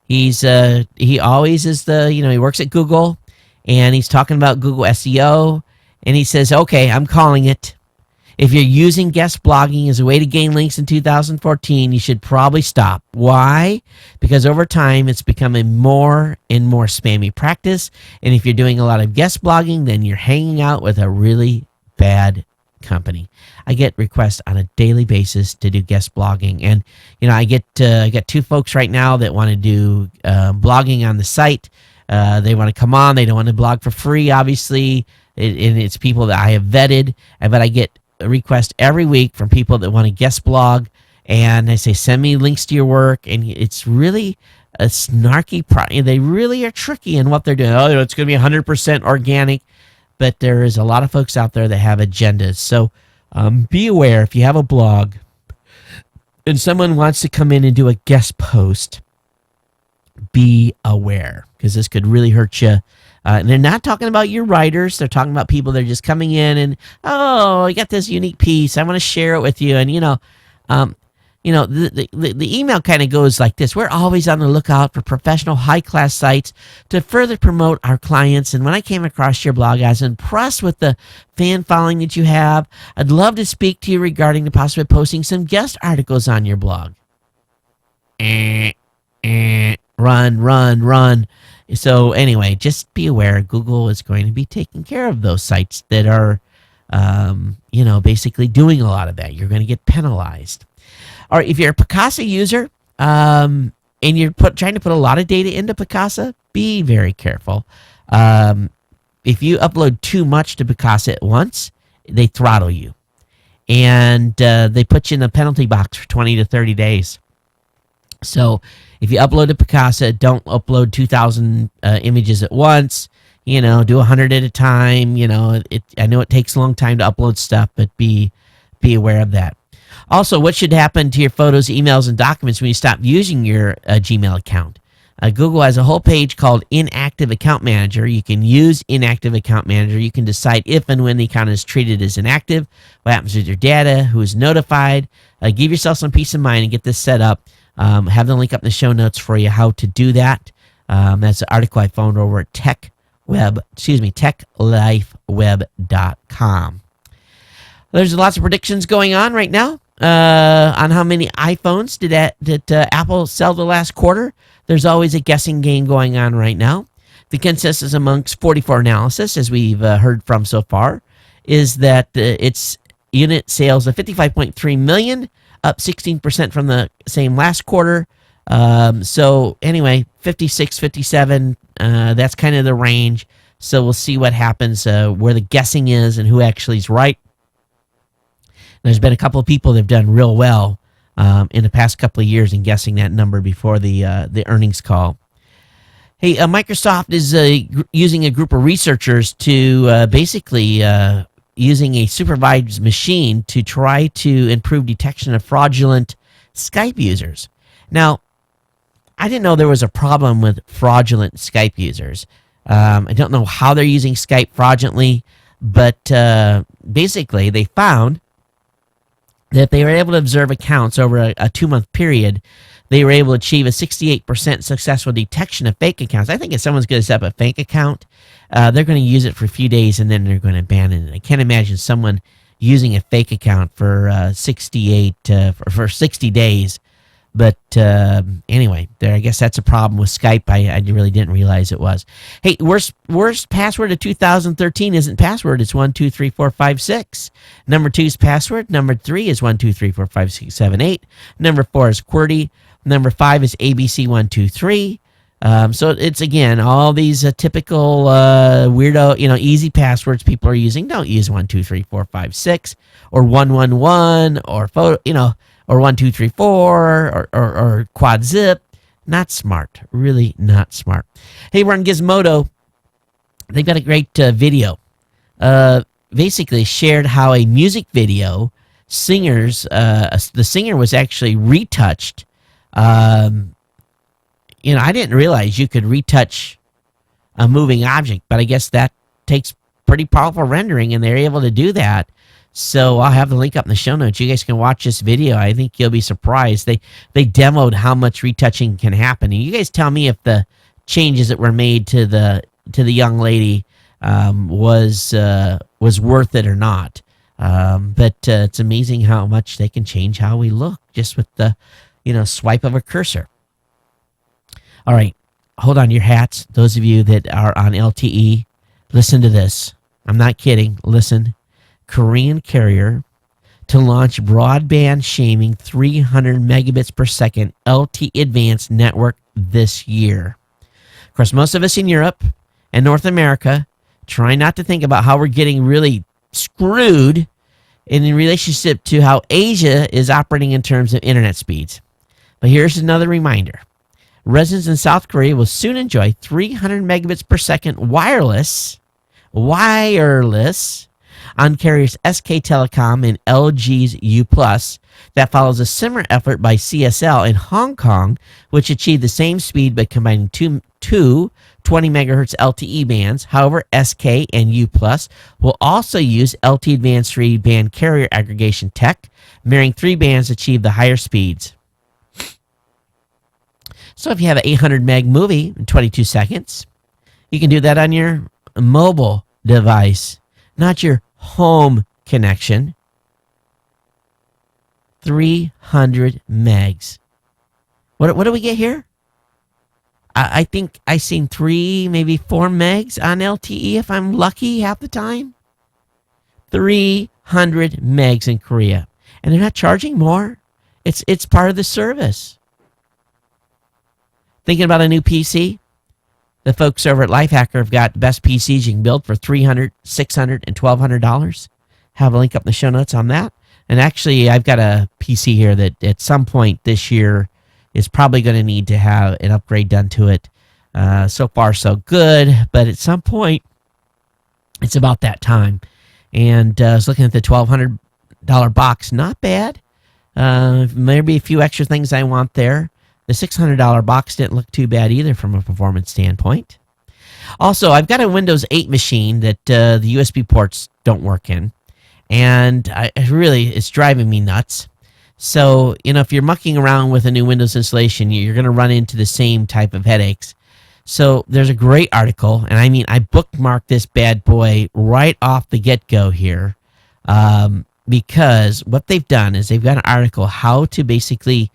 Speaker 1: he always is he works at Google, and he's talking about Google SEO, and he says, okay, I'm calling it. If you're using guest blogging as a way to gain links in 2014, you should probably stop. Why? Because over time, it's becoming more and more spammy practice. And if you're doing a lot of guest blogging, then you're hanging out with a really bad company. I get requests on a daily basis to do guest blogging. And, I get 2 folks right now that want to do blogging on the site. They want to come on. They don't want to blog for free, obviously. And it's people that I have vetted. But I get a request every week from people that want to guest blog, and they say, send me links to your work. And it's really a snarky they really are tricky in what they're doing. Oh, it's going to be 100% organic, but there is a lot of folks out there that have agendas. So be aware if you have a blog and someone wants to come in and do a guest post, be aware, because this could really hurt you. And they're not talking about your writers. They're talking about people that are just coming in and, oh, I got this unique piece. I want to share it with you. And, the email kind of goes like this. We're always on the lookout for professional, high-class sites to further promote our clients. And when I came across your blog, I was impressed with the fan following that you have. I'd love to speak to you regarding the possibility of posting some guest articles on your blog. Run. So anyway, just be aware Google is going to be taking care of those sites that are, basically doing a lot of that. You're going to get penalized. Or if you're a Picasa user and you're trying to put a lot of data into Picasa, be very careful. If you upload too much to Picasa at once, they throttle you. And they put you in a penalty box for 20 to 30 days. So if you upload to Picasa, don't upload 2,000 images at once. Do 100 at a time. I know it takes a long time to upload stuff, but be aware of that. Also, what should happen to your photos, emails, and documents when you stop using your Gmail account? Google has a whole page called Inactive Account Manager. You can use Inactive Account Manager. You can decide if and when the account is treated as inactive, what happens with your data, who is notified. Give yourself some peace of mind and get this set up. Have the link up in the show notes for you how to do that. That's an article I found over at techlifeweb.com. There's lots of predictions going on right now on how many iPhones did Apple sell the last quarter. There's always a guessing game going on right now. The consensus amongst 44 analysis, as we've heard from so far, is that its unit sales of 55.3 million, up 16% from the same last quarter. So anyway, 56, 57, that's kind of the range. So we'll see what happens, where the guessing is and who actually is right. There's been a couple of people that have done real well in the past couple of years in guessing that number before the earnings call. Hey, Microsoft is using a group of researchers to basically using a supervised machine to try to improve detection of fraudulent Skype users. Now, I didn't know there was a problem with fraudulent Skype users. I don't know how they're using Skype fraudulently, but basically they found that they were able to observe accounts over a 2-month period. They were able to achieve a 68% successful detection of fake accounts. I think if someone's going to set up a fake account, they're going to use it for a few days and then they're going to abandon it. I can't imagine someone using a fake account for 60 days. But anyway, I guess that's a problem with Skype. I really didn't realize it was. Hey, worst password of 2013 isn't password. It's 123456. Number 2's password. Number 3 is 12345678. Number 4 is QWERTY. Number 5 is ABC123. So it's, again, all these typical weirdo, easy passwords people are using. Don't use 123456 or 111 or photo, or 1234 or quad zip. Not smart. Really not smart. Hey, we're on Gizmodo. They've got a great video. Basically shared how a music video the singer was actually retouched. I didn't realize you could retouch a moving object, but I guess that takes pretty powerful rendering, and they're able to do that. So I'll have the link up in the show notes. You guys can watch this video. I think you'll be surprised. They demoed how much retouching can happen. And you guys tell me if the changes that were made to the young lady was worth it or not. But it's amazing how much they can change how we look just with the swipe of a cursor. All right, hold on your hats. Those of you that are on LTE, listen to this. I'm not kidding. Listen. Korean carrier to launch broadband shaming 300 megabits per second LTE advanced network this year. Of course, most of us in Europe and North America try not to think about how we're getting really screwed in relationship to how Asia is operating in terms of internet speeds. But here's another reminder. Residents in South Korea will soon enjoy 300 megabits per second wireless on carriers SK Telecom and LG's U+. That follows a similar effort by CSL in Hong Kong, which achieved the same speed by combining two 20 megahertz LTE bands. However, SK and U+ will also use LTE Advanced 3-band carrier aggregation tech, marrying 3 bands to achieve the higher speeds. So if you have an 800 meg movie in 22 seconds, you can do that on your mobile device, not your home connection. 300 megs. What do we get here? I think I seen 3, maybe 4 megs on LTE if I'm lucky half the time. 300 megs in Korea. And they're not charging more. It's part of the service. Thinking about a new PC? The folks over at Lifehacker have got the best PCs you can build for $300, $600, and $1,200. Have a link up in the show notes on that. And actually, I've got a PC here that at some point this year is probably going to need to have an upgrade done to it. So far, so good. But at some point, it's about that time. And I was looking at the $1,200 box. Not bad. Maybe a few extra things I want there. The $600 box didn't look too bad either from a performance standpoint. Also, I've got a Windows 8 machine that the USB ports don't work in, and it's driving me nuts. So, if you're mucking around with a new Windows installation, you're going to run into the same type of headaches. So, there's a great article, and I bookmarked this bad boy right off the get-go here, because what they've done is they've got an article how to basically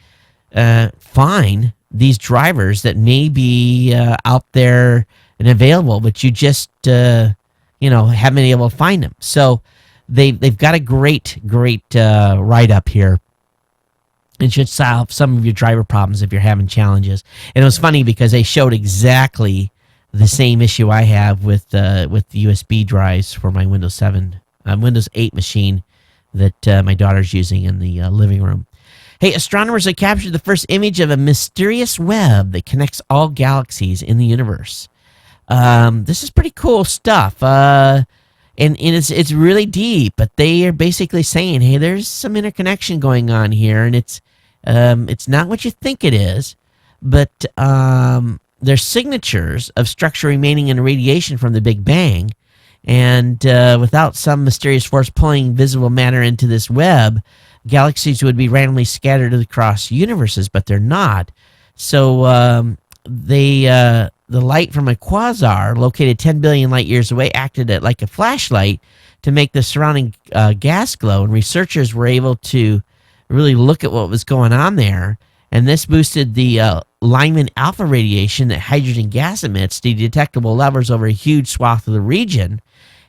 Speaker 1: find these drivers that may be out there and available, but you just haven't been able to find them. So they've got a great write-up here. It should solve some of your driver problems if you're having challenges. And it was funny because they showed exactly the same issue I have with the USB drives for my Windows 8 machine that my daughter's using in the living room. Hey, astronomers have captured the first image of a mysterious web that connects all galaxies in the universe. This is pretty cool stuff. And it's really deep, but they are basically saying, hey, there's some interconnection going on here, and it's not what you think it is, but there's signatures of structure remaining in radiation from the Big Bang, and without some mysterious force pulling visible matter into this web, galaxies would be randomly scattered across universes, but they're not. So the light from a quasar located 10 billion light years away acted like a flashlight to make the surrounding gas glow, and researchers were able to really look at what was going on there, and this boosted the Lyman alpha radiation that hydrogen gas emits to detectable levels over a huge swath of the region.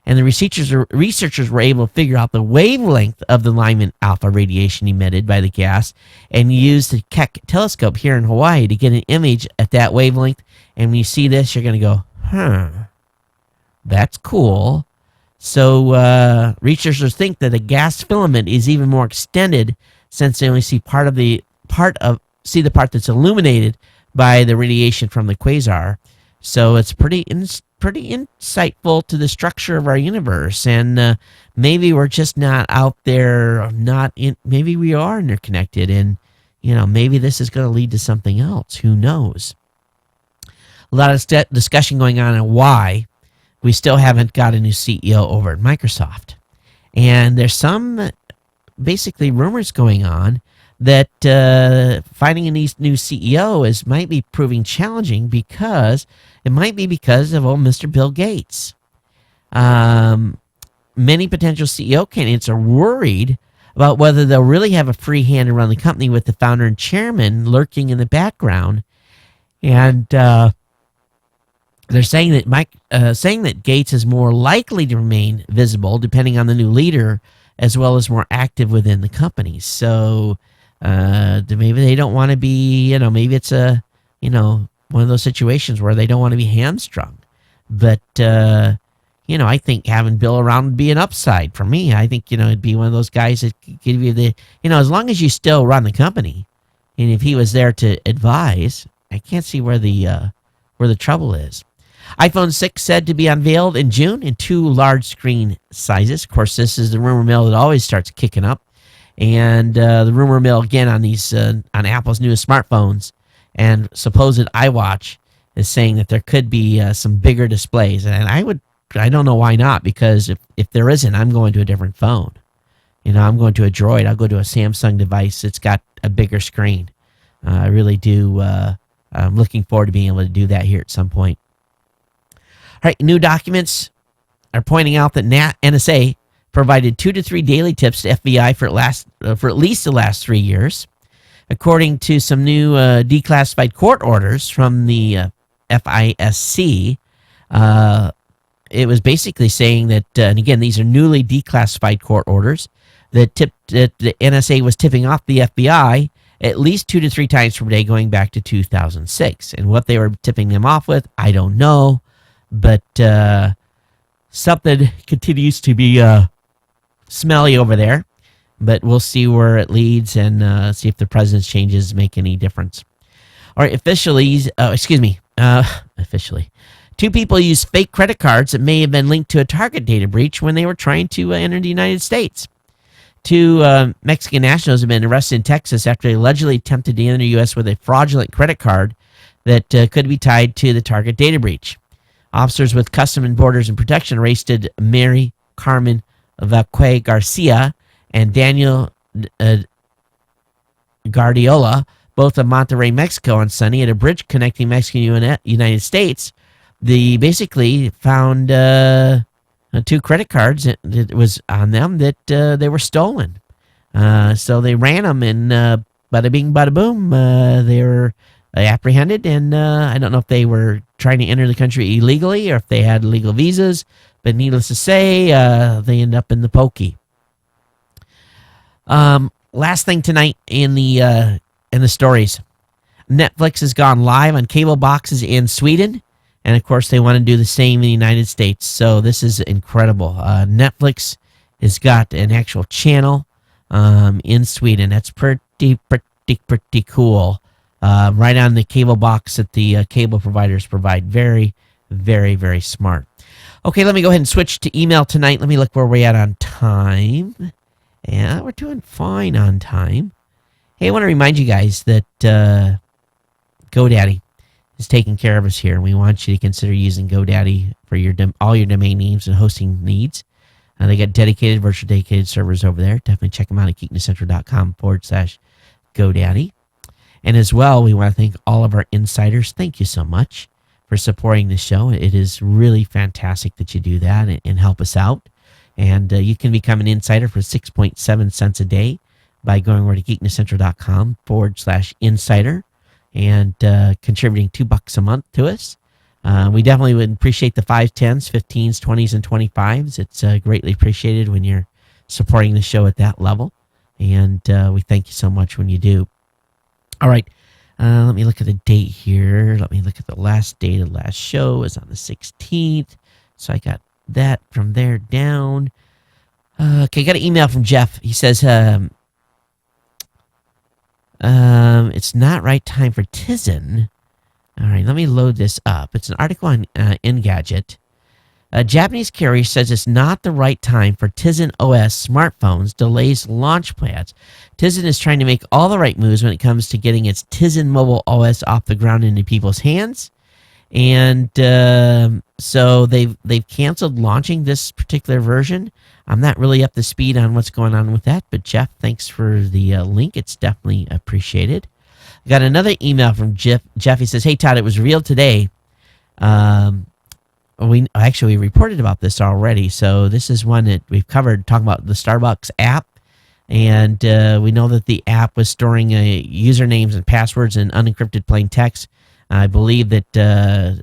Speaker 1: And the researchers were able to figure out the wavelength of the Lyman alpha radiation emitted by the gas and used the Keck telescope here in Hawaii to get an image at that wavelength. And when you see this, you're going to go, that's cool. So researchers think that the gas filament is even more extended since they only see the part that's illuminated by the radiation from the quasar. So it's pretty insightful to the structure of our universe, and maybe we're just not out there, maybe we are interconnected, and maybe this is going to lead to something else. Who knows? A lot of discussion going on why we still haven't got a new CEO over at Microsoft, and there's some basically rumors going on that finding a new CEO might be proving challenging because of old Mr. Bill Gates. Many potential CEO candidates are worried about whether they'll really have a free hand to run the company with the founder and chairman lurking in the background. And they're saying that Gates is more likely to remain visible depending on the new leader, as well as more active within the company. So maybe they don't want to be, maybe it's one of those situations where they don't want to be hamstrung. But, I think having Bill around would be an upside for me. I think, it'd be one of those guys that could give you as long as you still run the company, and if he was there to advise, I can't see where the trouble is. iPhone 6 said to be unveiled in June in 2 large screen sizes. Of course, this is the rumor mill that always starts kicking up. And the rumor mill again on these on Apple's newest smartphones and supposed iWatch is saying that there could be some bigger displays, and I don't know why not, because if there isn't, I'm going to a different phone. I'm going to a Droid. I'll go to a Samsung device that's got a bigger screen. I really do. I'm looking forward to being able to do that here at some point. All right, new documents are pointing out that NSA provided 2 to 3 daily tips to FBI for at least the last 3 years. According to some new declassified court orders from the FISC, it was basically saying that, and again, these are newly declassified court orders, that the NSA was tipping off the FBI at least 2 to 3 times per day going back to 2006. And what they were tipping them off with, I don't know, but something continues to be smelly over there. But we'll see where it leads and see if the president's changes make any difference. All right, officially, 2 people used fake credit cards that may have been linked to a Target data breach when they were trying to enter the United States. Two Mexican nationals have been arrested in Texas after they allegedly attempted to enter the U.S. with a fraudulent credit card that could be tied to the target data breach. Officers with Customs and Borders and Protection arrested Mary Carmen Vacque Garcia and Daniel Guardiola, both of Monterrey, Mexico, on Sunday at a bridge connecting Mexico and United States. They basically found two credit cards that was on them that they were stolen. So they ran them, and bada bing, bada boom, they were apprehended. And I don't know if they were trying to enter the country illegally or if they had illegal visas, but needless to say, they end up in the pokey. Last thing tonight in the stories, Netflix has gone live on cable boxes in Sweden, and of course they want to do the same in the United States. So this is incredible. Netflix has got an actual channel in Sweden. That's pretty cool. Right on the cable box that the cable providers provide. Very, very, very smart. Okay, let me go ahead and switch to email tonight. Let me look where we're at on time. Yeah, we're doing fine on time. Hey, I want to remind you guys that GoDaddy is taking care of us here, and we want you to consider using GoDaddy for all your domain names and hosting needs. They got virtual dedicated servers over there. Definitely check them out at geeknesscentral.com/GoDaddy. And as well, we want to thank all of our insiders. Thank you so much for supporting the show. It is really fantastic that you do that and help us out. And you can become an insider for 6.7 cents a day by going over to geeknesscentral.com/insider and contributing $2 a month to us. We definitely would appreciate the 5s, 10s, 15s, 20s, and 25s. It's greatly appreciated when you're supporting the show at that level. And we thank you so much when you do. All right. Let me look at the date here. Let me look at the last date of the last show. It was on the 16th. So I got that from there down. Okay, got an email from Jeff. He says, it's not right time for Tizen. All right, let me load this up. It's an article on Engadget. A Japanese carrier says it's not the right time for Tizen OS smartphones, delays launch plans. Tizen is trying to make all the right moves when it comes to getting its Tizen mobile OS off the ground into people's hands. And so they've canceled launching this particular version. I'm not really up to speed on what's going on with that, but Jeff, thanks for the link. It's definitely appreciated. I got another email from Jeff. He says, "Hey Todd, it was revealed today. We reported about this already. So this is one that we've covered, talking about the Starbucks app, and we know that the app was storing usernames and passwords in unencrypted plain text. I believe that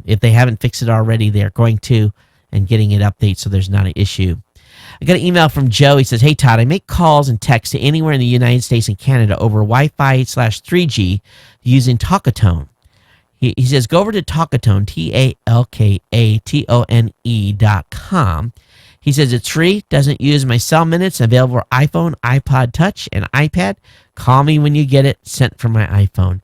Speaker 1: if they haven't fixed it already, they're going to and getting it updated so there's not an issue." I got an email from Joe. He says, "Hey, Todd, I make calls and texts to anywhere in the United States and Canada over Wi-Fi/3G using Talkatone." He says, go over to Talkatone, TalkAtone.com. He says, it's free, doesn't use my cell minutes, available for iPhone, iPod Touch, and iPad. Call me when you get it, sent from my iPhone.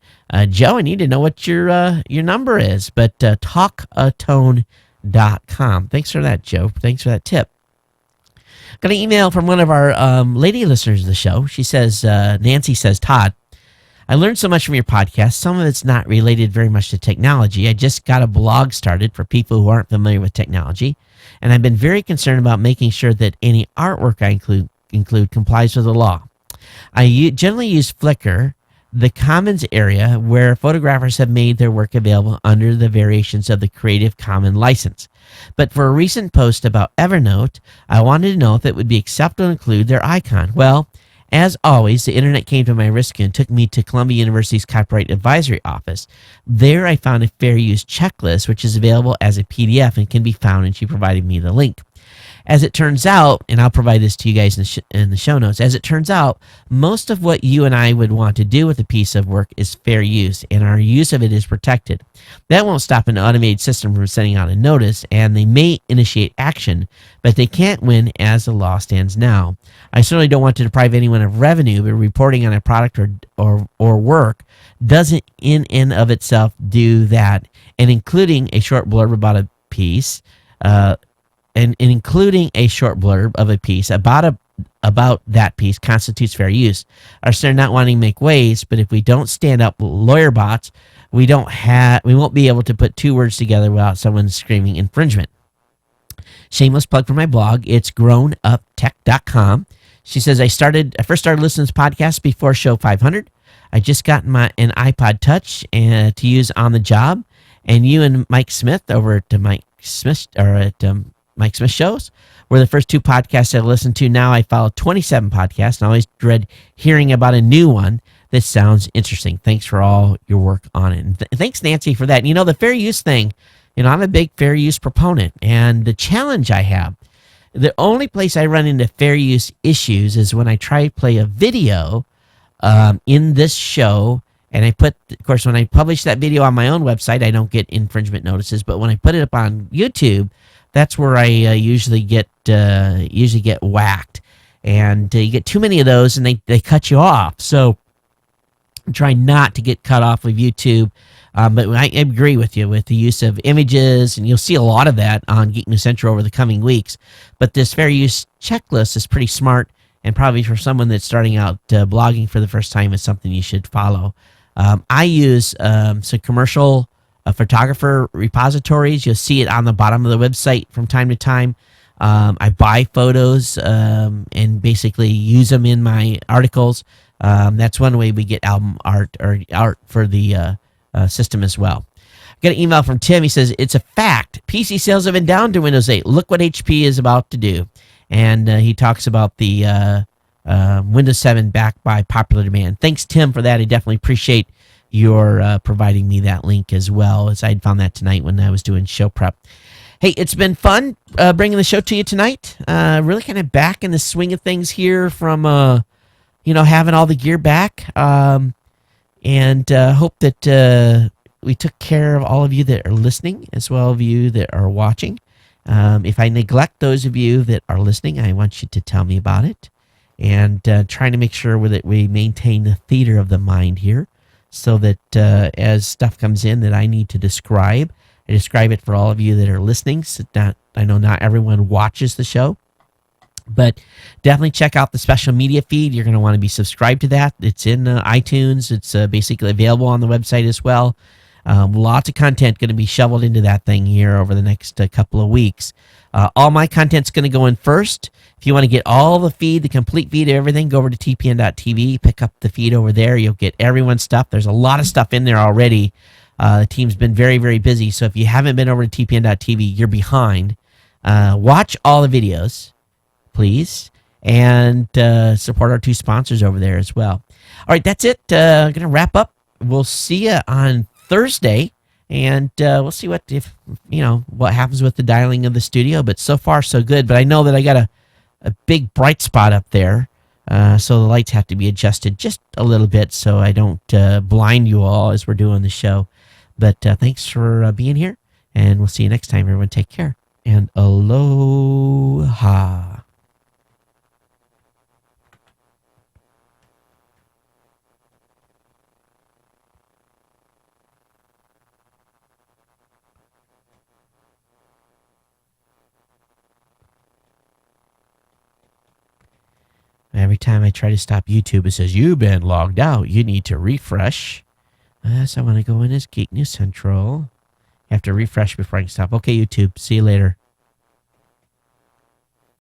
Speaker 1: Joe, I need to know what your number is, but Talkatone.com. Thanks for that, Joe. Thanks for that tip. Got an email from one of our lady listeners of the show. She says, Nancy says, "Todd, I learned so much from your podcast. Some of it's not related very much to technology. I just got a blog started for people who aren't familiar with technology, and I've been very concerned about making sure that any artwork I include complies with the law. I generally use Flickr, the Commons area where photographers have made their work available under the variations of the Creative Commons license. But for a recent post about Evernote, I wanted to know if it would be acceptable to include their icon. Well, as always, the internet came to my rescue and took me to Columbia University's Copyright Advisory Office. There I found a fair use checklist, which is available as a PDF and can be found, and she provided me the link. As it turns out, and I'll provide this to you guys in the show notes, as it turns out, most of what you and I would want to do with a piece of work is fair use, and our use of it is protected. That won't stop an automated system from sending out a notice, and they may initiate action, but they can't win as the law stands now. I certainly don't want to deprive anyone of revenue, but reporting on a product or work doesn't in and of itself do that, and including a short blurb about a piece, and including a short blurb of a piece about a about that piece constitutes fair use. Our center not wanting to make waves, but if we don't stand up lawyer bots, we won't be able to put two words together without someone screaming infringement. Shameless plug for my blog. It's grownuptech.com. She says, I first started listening to podcasts before show 500. I just got an iPod Touch to use on the job. And you and Mike Smith over at Mike Smith shows were the first two podcasts I listened to. Now I follow 27 podcasts and I always dread hearing about a new one that sounds interesting. Thanks for all your work on it. And thanks, Nancy, for that. The fair use thing, I'm a big fair use proponent. And the challenge I have, the only place I run into fair use issues is when I try to play a video in this show. And of course, when I publish that video on my own website, I don't get infringement notices. But when I put it up on YouTube, that's where I usually get whacked. And you get too many of those, and they cut you off. So I'm trying not to get cut off of YouTube. But I agree with you with the use of images, and you'll see a lot of that on Geek News Central over the coming weeks. But this fair use checklist is pretty smart, and probably for someone that's starting out blogging for the first time is something you should follow. I use some commercial photographer repositories. You'll see it on the bottom of the website from time to time. I buy photos and basically use them in my articles. That's one way we get album art or art for the system as well. I got an email from Tim. He says, it's a fact. PC sales have been down to Windows 8. Look what HP is about to do. And he talks about the Windows 7 back by popular demand. Thanks, Tim, for that. I definitely appreciate your providing me that link as well, as I'd found that tonight when I was doing show prep. Hey, it's been fun bringing the show to you tonight. Really kind of back in the swing of things here from, having all the gear back. And hope that we took care of all of you that are listening, as well as you that are watching. If I neglect those of you that are listening, I want you to tell me about it. And trying to make sure that we maintain the theater of the mind here, so that as stuff comes in that I need to describe, I describe it for all of you that are listening. So I know not everyone watches the show, but definitely check out the special media feed. You're going to want to be subscribed to that. It's in iTunes. It's basically available on the website as well. Lots of content going to be shoveled into that thing here over the next couple of weeks. All my content's going to go in first. If you want to get all the feed, the complete feed of everything, go over to tpn.tv, pick up the feed over there. You'll get everyone's stuff. There's a lot of stuff in there already. The team's been very, very busy. So if you haven't been over to tpn.tv, you're behind. Watch all the videos, please, and support our two sponsors over there as well. All right, that's it. I'm going to wrap up. We'll see you on Thursday. And we'll see what happens with the dialing of the studio. But so far, so good. But I know that I got a big bright spot up there. So the lights have to be adjusted just a little bit so I don't blind you all as we're doing the show. But thanks for being here. And we'll see you next time. Everyone take care. And aloha. Every time I try to stop YouTube, it says, you've been logged out. You need to refresh. So I want to go in as Geek News Central. You have to refresh before I can stop. Okay, YouTube. See you later.